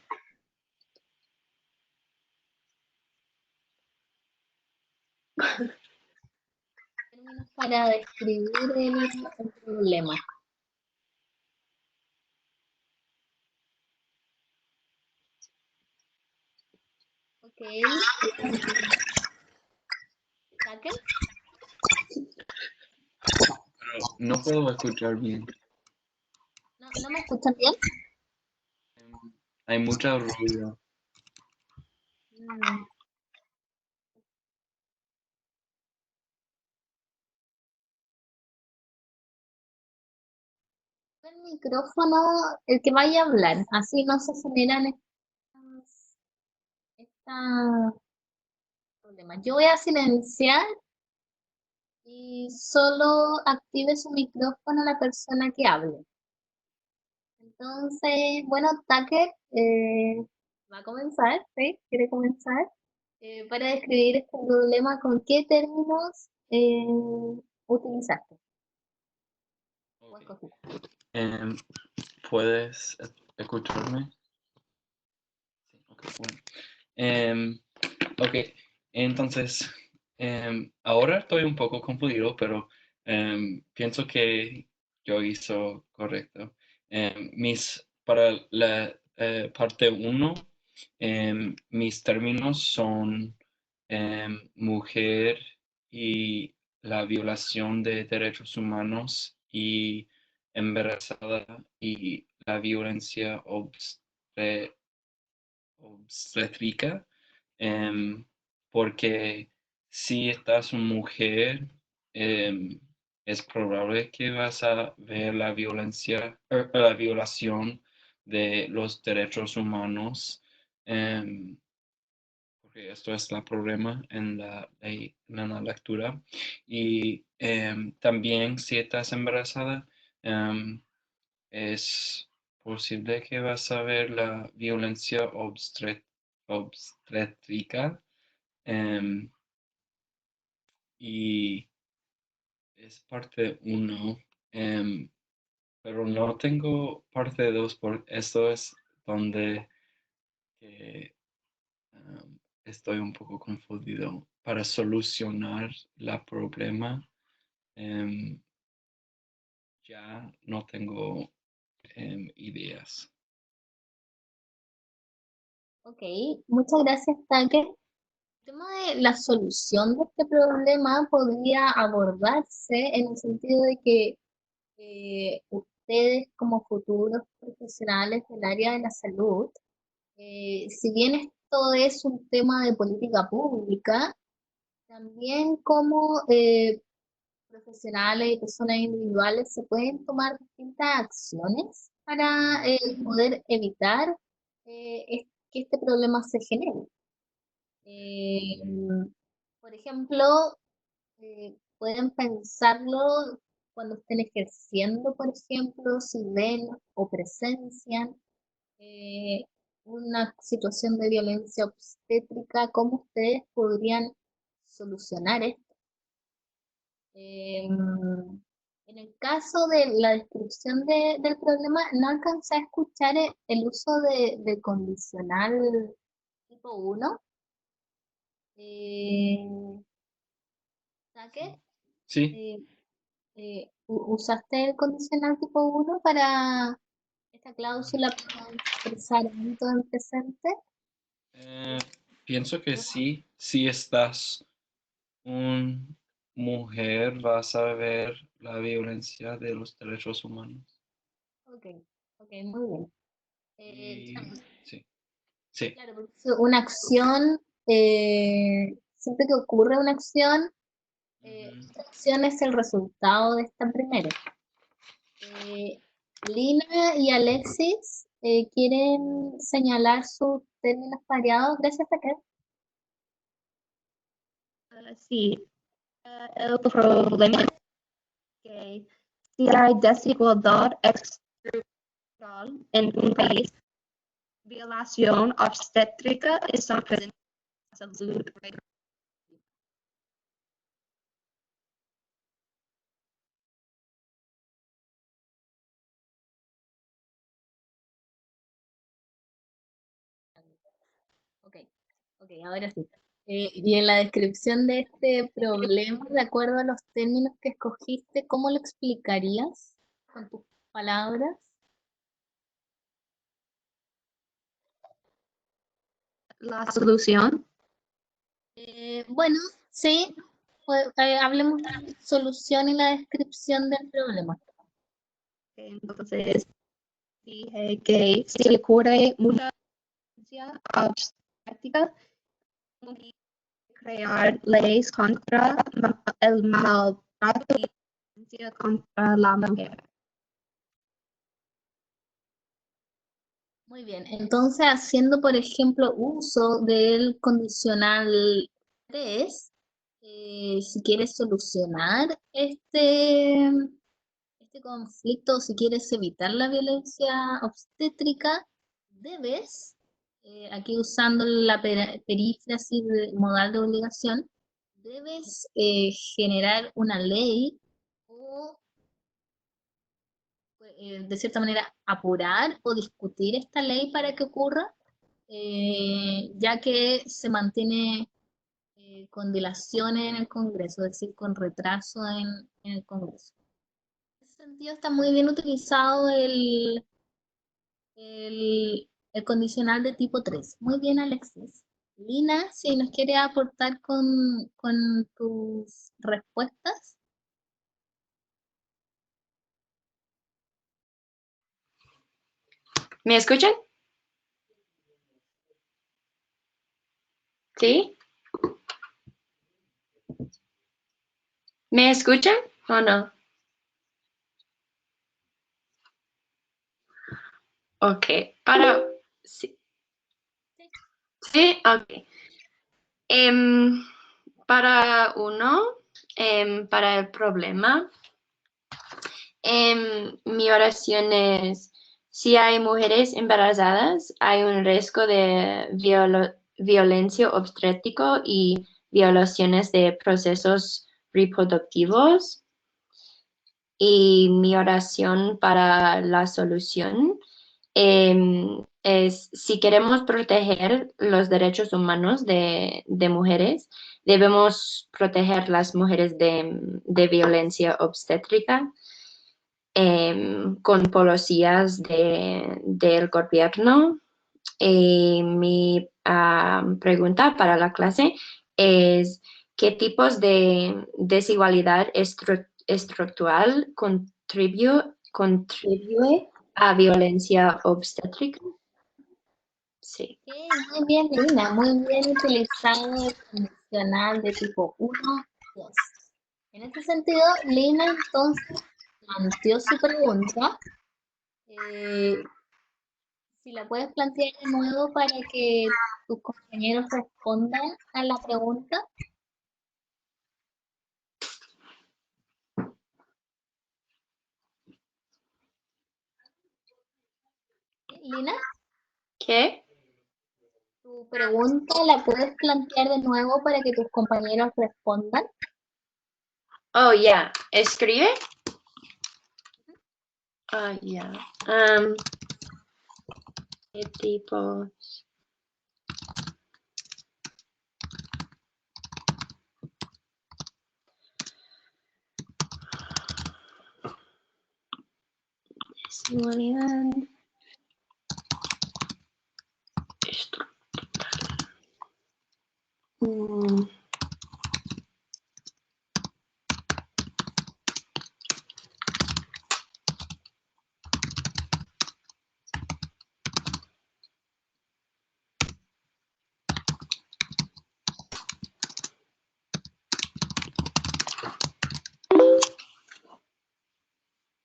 Speaker 1: Términos para describir el problema. Ok. Tucker,
Speaker 3: Pero no puedo escuchar bien.
Speaker 1: ¿no me escuchan bien?
Speaker 3: Hay mucho ruido.
Speaker 1: Mm. El micrófono, el que vaya a hablar, así no se generan estas problemas. Yo voy a silenciar y solo active su micrófono la persona que hable. Entonces, bueno, Tucker va a comenzar, ¿sí? ¿Quiere comenzar? Para describir este problema, ¿con qué términos utilizaste o
Speaker 3: Ok.
Speaker 1: escogiste?
Speaker 3: Em, ¿Puedes escucharme? Sí, ok, bueno. Em, ok, entonces, ahora estoy un poco confundido, pero pienso que yo hizo correcto. Para la parte 1, mis términos son mujer y la violación de derechos humanos y embarazada y la violencia obstétrica, em, porque si estás mujer, em, es probable que vas a ver la violación de los derechos humanos, em, porque esto es el problema en la lectura. Y también si estás embarazada, em, es posible que vas a ver la violencia obstétrica, em, y es parte uno, pero no tengo parte 2 por esto es donde que, estoy un poco confundido. Para solucionar el problema, em, ya no tengo ideas.
Speaker 1: Ok, muchas gracias, Tucker. El tema de la solución de este problema podría abordarse en el sentido de que ustedes como futuros profesionales del área de la salud, si bien esto es un tema de política pública, también como profesionales y personas individuales se pueden tomar distintas acciones para poder evitar que este problema se genere. Eh, por ejemplo, pueden pensarlo cuando estén ejerciendo, por ejemplo, si ven o presencian eh, una situación de violencia obstétrica, ¿cómo ustedes podrían solucionar esto? En el caso de la descripción del problema, no alcancé a escuchar el uso de condicional tipo 1. ¿Saque?
Speaker 3: Sí,
Speaker 1: Eh, ¿Usaste el condicional tipo 1 para esta cláusula para expresar ámbito en presente?
Speaker 3: eh, pienso que sí, si estás un mujer vas a ver la violencia de los derechos humanos.
Speaker 1: Ok, ok, muy bien.
Speaker 3: Y
Speaker 1: Claro,
Speaker 3: sí, sí.
Speaker 1: claro, porque es una acción, siempre que ocurre una acción,
Speaker 3: Ujú.
Speaker 1: esta acción es el resultado de esta primera. Eh, Lina y Alexis quieren señalar sus términos variados. Gracias a que
Speaker 5: Sí, el problema es que si hay desigualdad estructural en un país, violación obstétrica está presente en la salud.
Speaker 1: Ok, ok, ahora sí. Y en la descripción de este problema, de acuerdo a los términos que escogiste, ¿cómo lo explicarías con tus palabras?
Speaker 5: La solución,
Speaker 1: Bueno, sí, hablemos de la solución y la descripción del problema.
Speaker 5: entonces dije que si ocurre mucha violencia obstétrica, crear leyes contra el maltrato y violencia contra la mujer.
Speaker 1: Muy bien, entonces haciendo, por ejemplo, uso del condicional 3, si quieres solucionar esta este conflicto, si quieres evitar la violencia obstétrica, debes, aquí usando la perífrasis modal de obligación, debes generar una ley o, de cierta manera, apurar o discutir esta ley para que ocurra, ya que se mantiene con dilaciones en el Congreso, es decir, con retraso en el Congreso. En ese sentido está muy bien utilizado el condicional de tipo 3. Muy bien, Alexis. Lina, si nos quiere aportar con tus respuestas.
Speaker 4: ¿Me escuchan? ¿Sí? ¿Me escuchan o no? Ok, sí. Sí, ok. Para uno, para el problema, mi oración es, si hay mujeres embarazadas, hay un riesgo de violencia obstétrico y violaciones de procesos reproductivos. Y mi oración para la solución es, si queremos proteger los derechos humanos de mujeres, debemos proteger las mujeres de violencia obstétrica con policías del gobierno. Mi pregunta para la clase es, ¿qué tipos de desigualdad estructural contribuye a violencia obstétrica? Sí.
Speaker 1: Muy bien, Lina, muy bien utilizado el condicional de tipo 1, 2. En este sentido, Lina entonces planteó su pregunta. Si la puedes plantear de nuevo para que tus compañeros respondan a la pregunta. Lina,
Speaker 4: ¿Qué?
Speaker 1: tu pregunta la puedes plantear de nuevo para que tus compañeros respondan.
Speaker 4: Oh, ya. ¿Escribe? Ah, ya. ¿Qué tipo? Desigualdad estructural.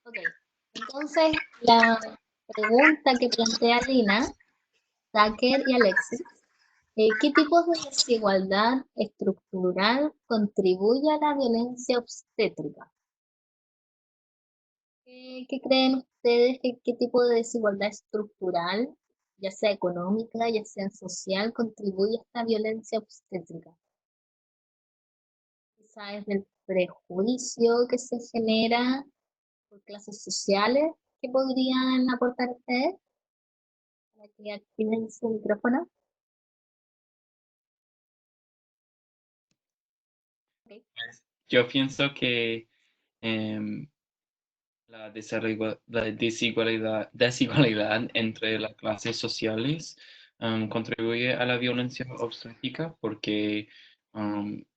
Speaker 1: Ok, entonces la pregunta que plantea Lina, Tucker y Alexis, ¿qué tipos de desigualdad estructural contribuye a la violencia obstétrica? ¿Qué creen ustedes? ¿Qué tipo de desigualdad estructural, ya sea económica, ya sea social, contribuye a esta violencia obstétrica? Quizá es del prejuicio que se genera por clases sociales que podrían aportar ustedes para que activen su micrófono. Ok.
Speaker 3: Yo pienso que la desigualdad entre las clases sociales contribuye a la violencia obstétrica porque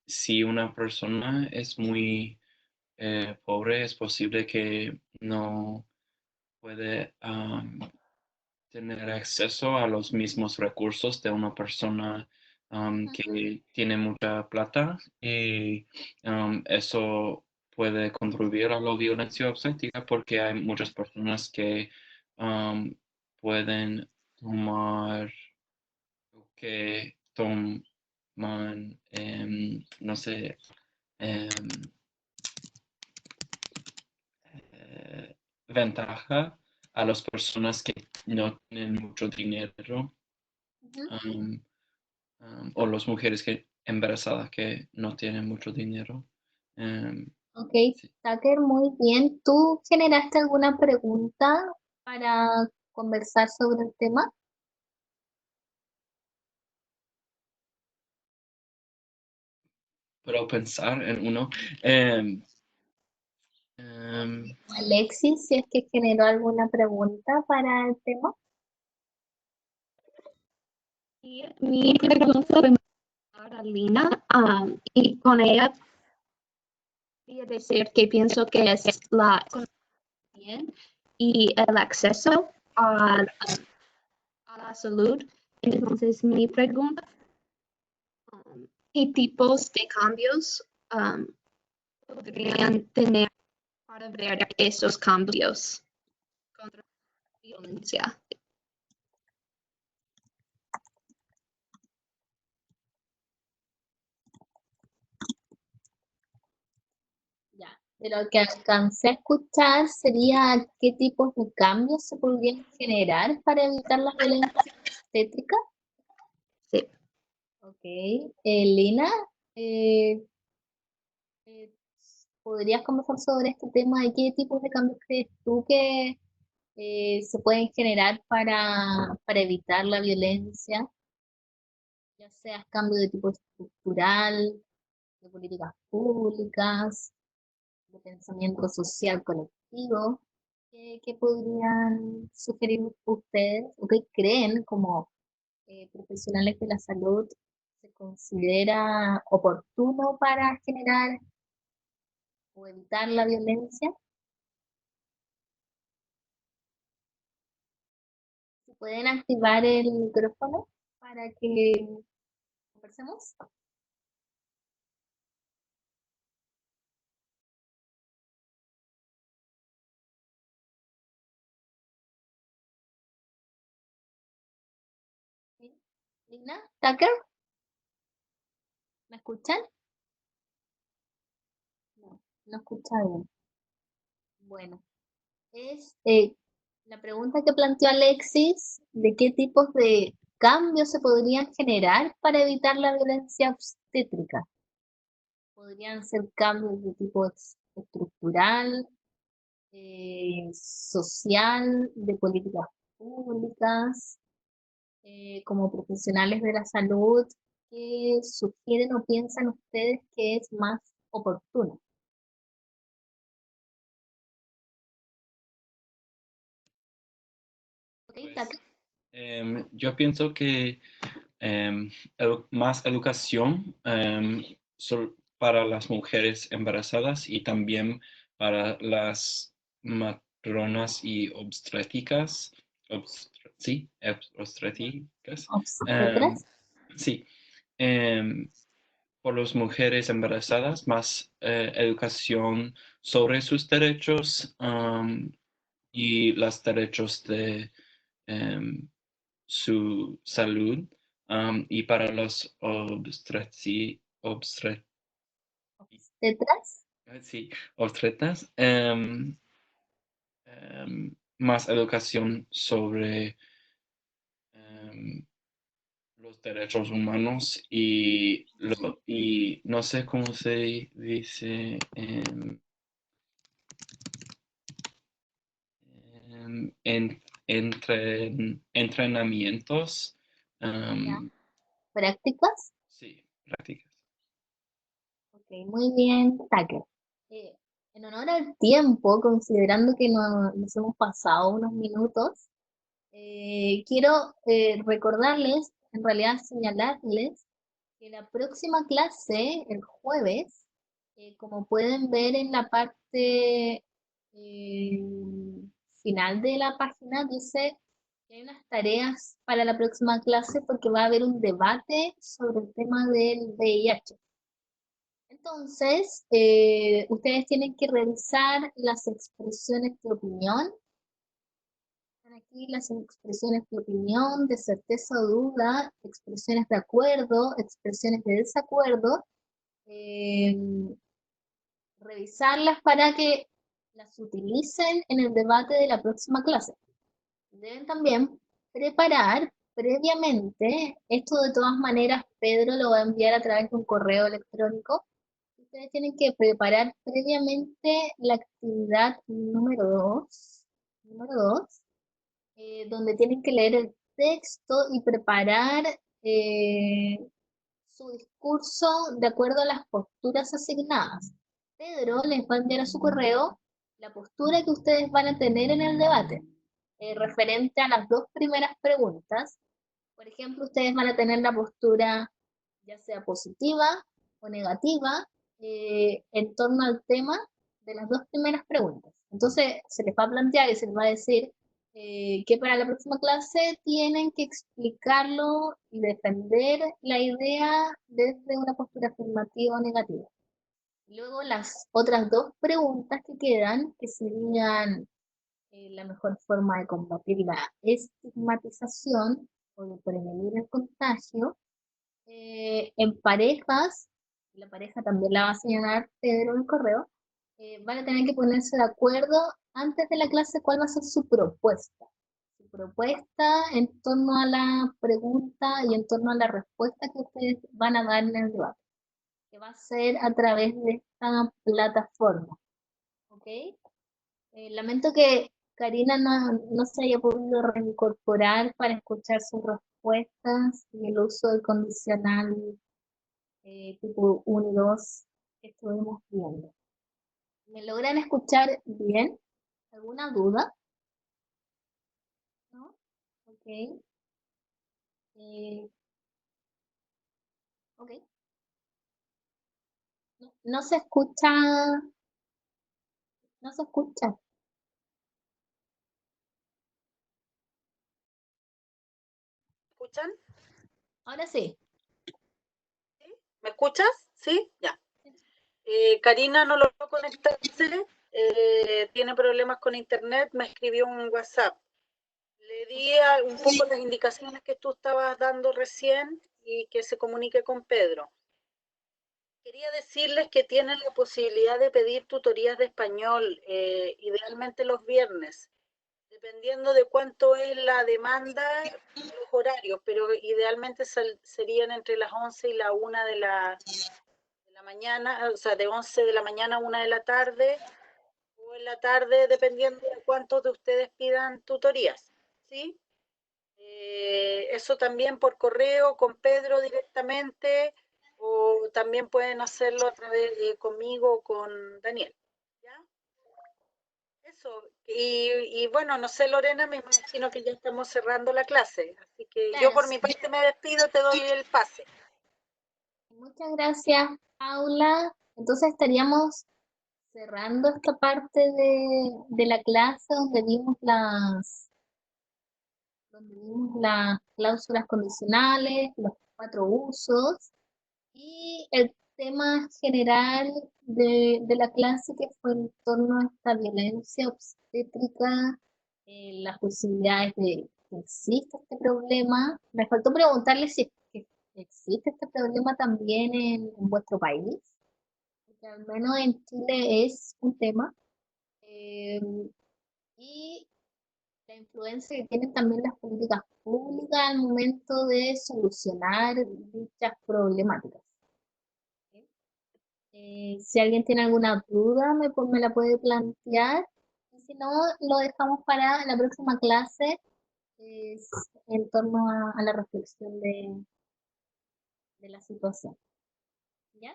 Speaker 3: si una persona es muy pobre, es posible que no puede tener acceso a los mismos recursos de una persona que tiene mucha plata y eso puede contribuir a la violencia obstétrica porque hay muchas personas que pueden tomar que toman no sé ventaja a las personas que no tienen mucho dinero,
Speaker 1: Ujú.
Speaker 3: o las mujeres embarazadas que no tienen mucho dinero.
Speaker 1: Ok,
Speaker 3: Sí.
Speaker 1: Tucker, muy bien. ¿Tú generaste alguna pregunta para conversar sobre el tema?
Speaker 3: Puedo pensar en uno. Em, em,
Speaker 1: Alexis, si es que generó alguna pregunta para el tema.
Speaker 5: Y mi pregunta para Lina, y con ella quería decir que pienso que es la economía y el acceso a la salud. Entonces, mi pregunta, ¿qué tipos de cambios podrían tener para ver esos cambios contra la violencia?
Speaker 1: Ya, de lo que alcancé a escuchar sería qué tipos de cambios se podrían generar para evitar la violencia obstétrica.
Speaker 5: Sí.
Speaker 1: Ok, Lina, eh, eh, ¿podrías conversar sobre este tema de qué tipos de cambios crees tú que se pueden generar para evitar la violencia, ya sea cambio de tipo estructural, de políticas públicas, de pensamiento social colectivo? ¿Qué podrían sugerir ustedes o qué creen como profesionales de la salud se considera oportuno para generar o evitar la violencia? ¿Se pueden activar el micrófono para que conversemos? ¿Sí? Lina, Tucker, ¿me escuchan? No, no escucha bien. Bueno, es la pregunta que planteó Alexis, de qué tipos de cambios se podrían generar para evitar la violencia obstétrica. Podrían ser cambios de tipo estructural, social, de políticas públicas, como profesionales de la salud. ¿Qué sugieren o piensan ustedes que es más oportuno? Ok,
Speaker 3: pues,
Speaker 1: Tucker.
Speaker 3: yo pienso que más educación para las mujeres embarazadas y también para las matronas y obstétricas. Sí, obstétricas. Em,
Speaker 1: Obstetras.
Speaker 3: sí, em, por las mujeres embarazadas, más educación sobre sus derechos y los derechos de su salud, y para los
Speaker 1: Obstetras.
Speaker 3: sí, obstetras, más educación sobre los derechos humanos y no sé cómo se dice, entrenamientos,
Speaker 1: Ya.
Speaker 3: em,
Speaker 1: Prácticas.
Speaker 3: sí, prácticas.
Speaker 1: Ok, muy bien, Tucker. Eh, en honor al tiempo, considerando que nos hemos pasado unos minutos, quiero recordarles, en realidad señalarles, que la próxima clase, el jueves, como pueden ver en la parte final de la página, dice que hay unas tareas para la próxima clase porque va a haber un debate sobre el tema del VIH. Entonces, ustedes tienen que revisar las expresiones de opinión. Están aquí las expresiones de opinión, de certeza o duda, expresiones de acuerdo, expresiones de desacuerdo. eh, Revisarlas para que las utilicen en el debate de la próxima clase. Deben también preparar previamente, esto de todas maneras Pedro lo va a enviar a través de un correo electrónico. Ustedes tienen que preparar previamente la actividad número 2, donde tienen que leer el texto y preparar su discurso de acuerdo a las posturas asignadas. Pedro les va a enviar a su correo la postura que ustedes van a tener en el debate, referente a las dos primeras preguntas. Por ejemplo, ustedes van a tener la postura ya sea positiva o negativa en torno al tema de las dos primeras preguntas. Entonces, se les va a plantear y se les va a decir que para la próxima clase tienen que explicarlo y defender la idea desde una postura afirmativa o negativa. Luego, las otras dos preguntas que quedan, que serían la mejor forma de combatir la estigmatización o de prevenir el contagio, en parejas, la pareja también la va a señalar Pedro en el correo, van a tener que ponerse de acuerdo antes de la clase cuál va a ser su propuesta. Su propuesta en torno a la pregunta y en torno a la respuesta que ustedes van a dar en el debate, que va a ser a través de esta plataforma. ¿Ok? Lamento que Karina no se haya podido reincorporar para escuchar sus respuestas y el uso del condicional tipo 1 y 2 que estuvimos viendo. ¿Me logran escuchar bien? ¿Alguna duda? ¿No? Ok. Ok. No se escucha. No se escucha.
Speaker 6: ¿Escuchan?
Speaker 1: Ahora sí.
Speaker 6: ¿Me escuchas? ¿Sí? Ya. Karina no logró conectarse, tiene problemas con internet, me escribió un WhatsApp. Le di un poco las indicaciones que tú estabas dando recién y que se comunique con Pedro. Quería decirles que tienen la posibilidad de pedir tutorías de español, idealmente los viernes, dependiendo de cuánto es la demanda, los horarios, pero idealmente serían entre las 11 y la 1 de la mañana, o sea, de 11 de la mañana a 1 de la tarde, o en la tarde, dependiendo de cuántos de ustedes pidan tutorías, ¿sí? Eso también por correo, con Pedro directamente, o también pueden hacerlo a través de conmigo o con Daniel, ¿ya? Eso, y bueno, no sé, Lorena, me imagino que ya estamos cerrando la clase, así que
Speaker 1: Claro,
Speaker 6: yo por mi parte me despido, te doy el pase.
Speaker 1: muchas gracias, Paula. Entonces estaríamos cerrando esta parte de la clase donde vimos las cláusulas condicionales, los 4 usos y el tema general de la clase que fue en torno a esta violencia obstétrica, las posibilidades de que existe este problema. Me faltó preguntarle si es que existe este problema también en vuestro país, porque al menos en Chile es un tema. Y la influencia que tienen también las políticas públicas al momento de solucionar dichas problemáticas. Si alguien tiene alguna duda, me la puede plantear. Y si no, lo dejamos para la próxima clase en torno a la reflexión de la situación. ¿Ya?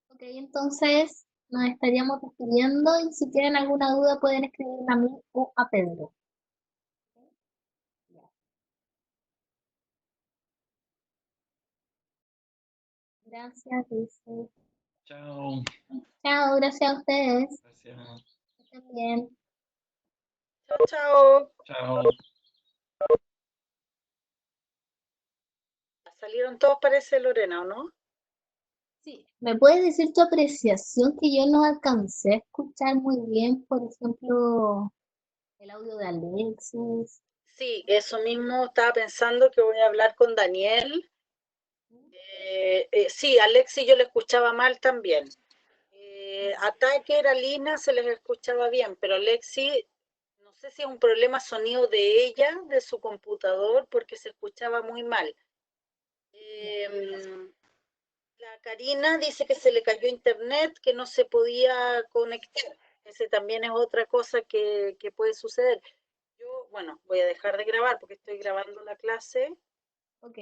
Speaker 1: Ok, entonces nos estaríamos despidiendo y si tienen alguna duda pueden escribirme a mí o a Pedro. Gracias, dice.
Speaker 3: Chao.
Speaker 1: Chao, gracias a ustedes.
Speaker 3: Gracias.
Speaker 1: Que estén bien.
Speaker 6: Chao, chao.
Speaker 3: Chao.
Speaker 6: Salieron todos, parece, Lorena, ¿o no?
Speaker 1: Sí, ¿me puedes decir tu apreciación que yo no alcancé a escuchar muy bien, por ejemplo, el audio de Alexis?
Speaker 6: Sí, eso mismo estaba pensando que voy a hablar con Daniel. Sí, Alexis yo le escuchaba mal también. A Tucker, a Lina se les escuchaba bien, pero a Lexi, no sé si es un problema sonido de ella, de su computador, porque se escuchaba muy mal. La Karina dice que se le cayó internet, que no se podía conectar. Ese también es otra cosa que puede suceder. Yo, bueno, voy a dejar de grabar porque estoy grabando la clase.
Speaker 1: Ok.